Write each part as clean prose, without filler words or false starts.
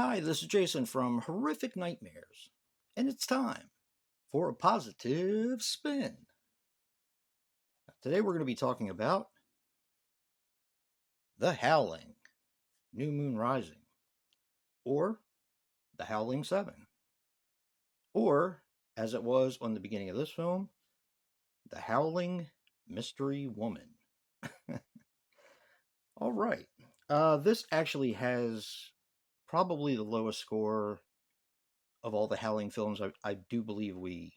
Hi, this is Jason from Horrific Nightmares, and it's time for a positive spin. Today we're going to be talking about The Howling, New Moon Rising, or The Howling 7, or, as it was on the beginning of this film, The Howling Mystery Woman. All right. This actually has probably the lowest score of all the Howling films. I do believe we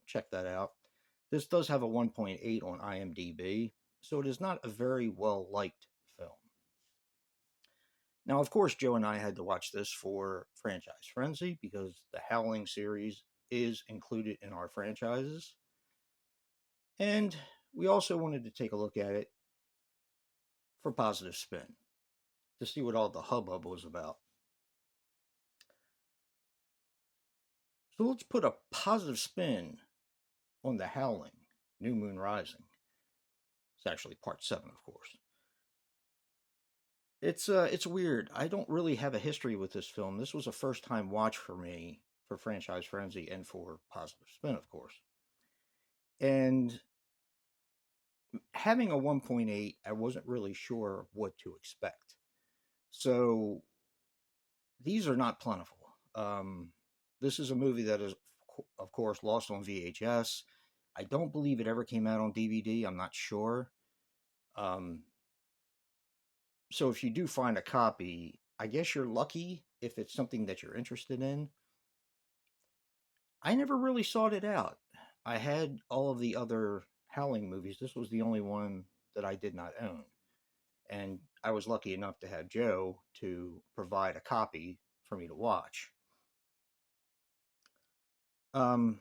checked that out. This does have a 1.8 on IMDb, so it is not a very well liked film. Now, of course, Joe and I had to watch this for Franchise Frenzy because the Howling series is included in our franchises. And we also wanted to take a look at it for positive spin to see what all the hubbub was about. So let's put a positive spin on the Howling, New Moon Rising. It's actually part 7, of course. It's weird. I don't really have a history with this film. This was a first time watch for me for Franchise Frenzy and for Positive Spin, of course. And having a 1.8, I wasn't really sure what to expect. So these are not plentiful. This is a movie that is, of course, lost on VHS. I don't believe it ever came out on DVD. I'm not sure. So if you do find a copy, I guess you're lucky if it's something that you're interested in. I never really sought it out. I had all of the other Howling movies. This was the only one that I did not own. And I was lucky enough to have Joe to provide a copy for me to watch. But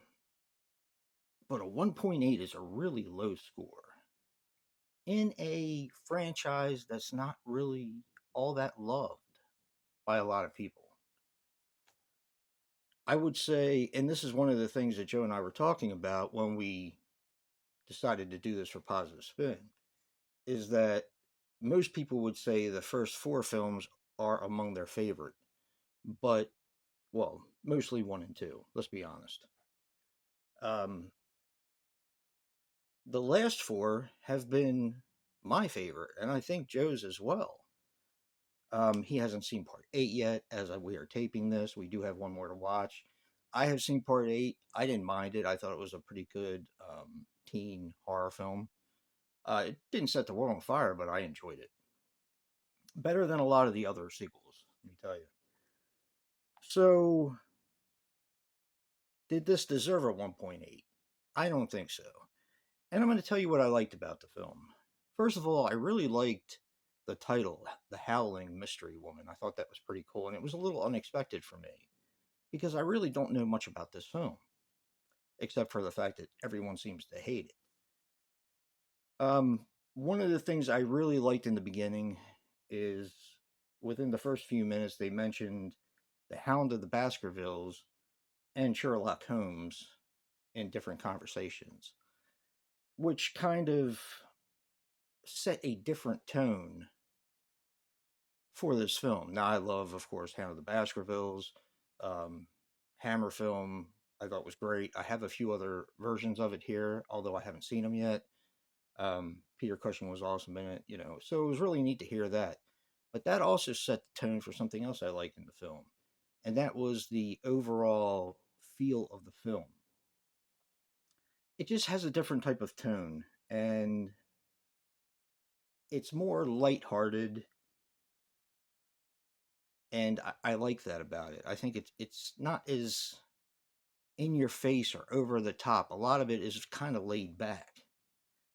a 1.8 is a really low score in a franchise that's not really all that loved by a lot of people. I would say, and this is one of the things that Joe and I were talking about when we decided to do this for Positive Spin, is that most people would say the first 4 films are among their favorite, but, well, mostly 1 and 2, let's be honest. The last 4 have been my favorite, and I think Joe's as well. He hasn't seen part 8 yet. As we are taping this, we do have 1 more to watch. I have seen part 8. I didn't mind it. I thought it was a pretty good teen horror film. It didn't set the world on fire, but I enjoyed it. Better than a lot of the other sequels, let me tell you. So, did this deserve a 1.8? I don't think so. And I'm going to tell you what I liked about the film. First of all, I really liked the title, The Howling Mystery Woman. I thought that was pretty cool, and it was a little unexpected for me because I really don't know much about this film, except for the fact that everyone seems to hate it. One of the things I really liked in the beginning is within the first few minutes, they mentioned the Hound of the Baskervilles and Sherlock Holmes in different conversations, which kind of set a different tone for this film. Now, I love, of course, Hound of the Baskervilles. Hammer film, I thought was great. I have a few other versions of it here, although I haven't seen them yet. Peter Cushing was awesome in it, so it was really neat to hear that. But that also set the tone for something else I liked in the film, and that was the overall feel of the film. It just has a different type of tone, and it's more lighthearted, and I like that about it. I think it's not as in your face or over the top. A lot of it is kind of laid back.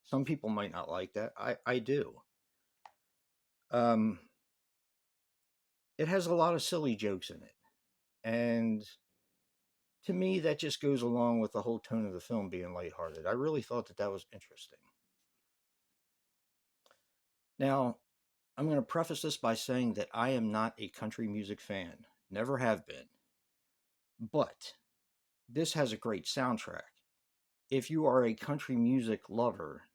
Some people might not like that. I do. It has a lot of silly jokes in it, and to me, that just goes along with the whole tone of the film being lighthearted. I really thought that was interesting. Now, I'm going to preface this by saying that I am not a country music fan. Never have been. But this has a great soundtrack. If you are a country music lover,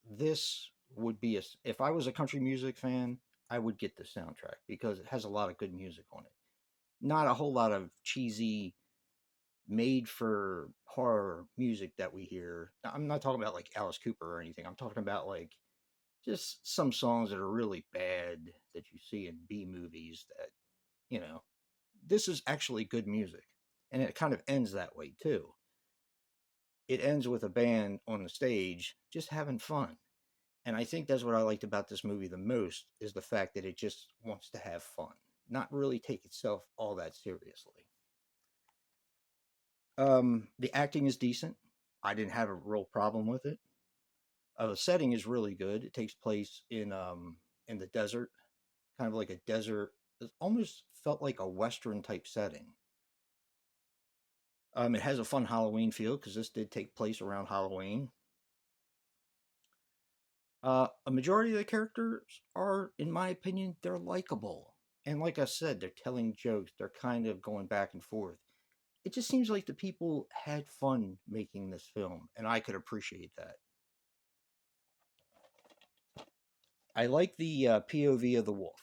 this would be if I was a country music fan, I would get the soundtrack because it has a lot of good music on it. not a whole lot of cheesy made for horror music that we hear. I'm not talking about like Alice Cooper or anything. I'm talking about like just some songs that are really bad that you see in B movies that, you know, this is actually good music. And it kind of ends that way too. It ends with a band on the stage just having fun. And I think that's what I liked about this movie the most is the fact that it just wants to have fun, not really take itself all that seriously. The acting is decent. I didn't have a real problem with it. The setting is really good. It takes place in the desert, kind of like a desert. It almost felt like a western type setting. It has a fun Halloween feel because this did take place around Halloween. A majority of the characters are, in my opinion, they're likable. And like I said, they're telling jokes. They're kind of going back and forth. It just seems like the people had fun making this film, and I could appreciate that. I like the POV of the wolf.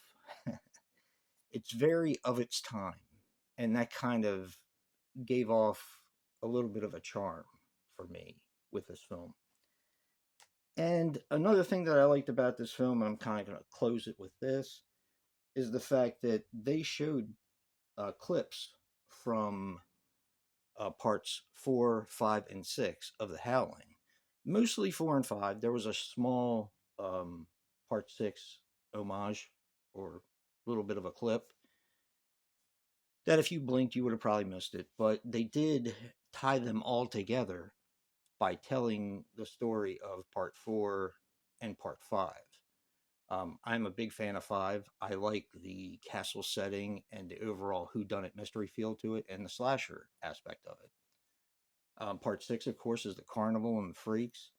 It's very of its time, and that kind of gave off a little bit of a charm for me with this film. And another thing that I liked about this film, and I'm kind of going to close it with this, is the fact that they showed clips from parts 4, 5, and 6 of The Howling. Mostly 4 and 5. There was a small part 6 homage or a little bit of a clip that if you blinked, you would have probably missed it. But they did tie them all together by telling the story of part 4 and part 5. I'm a big fan of 5. I like the castle setting and the overall whodunit mystery feel to it and the slasher aspect of it. Part 6, of course, is the carnival and the freaks.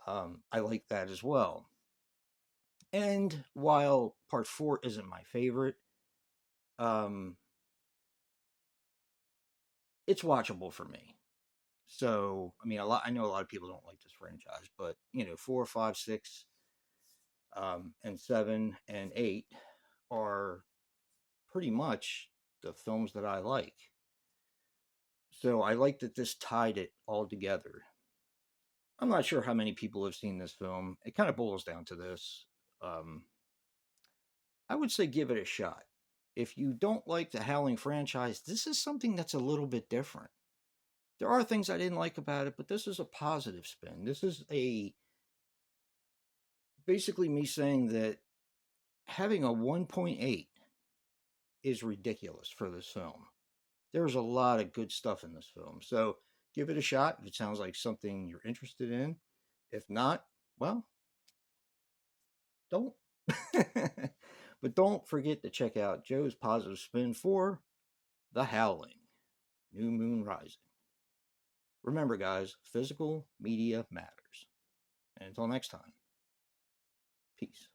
I like that as well. And while part 4 isn't my favorite, um, it's watchable for me. So, I mean, I know a lot of people don't like this franchise, but 4, 5, 6, and 7 and 8 are pretty much the films that I like. So I like that this tied it all together. I'm not sure how many people have seen this film. It kind of boils down to this. Um, I would say give it a shot. If you don't like the Howling franchise, this is something that's a little bit different. There are things I didn't like about it, but this is a positive spin. This is a basically me saying that having a 1.8 is ridiculous for this film. There's a lot of good stuff in this film. So give it a shot if it sounds like something you're interested in. If not, well, don't. But don't forget to check out Joe's positive spin for The Howling, New Moon Rising. Remember, guys, physical media matters. And until next time, peace.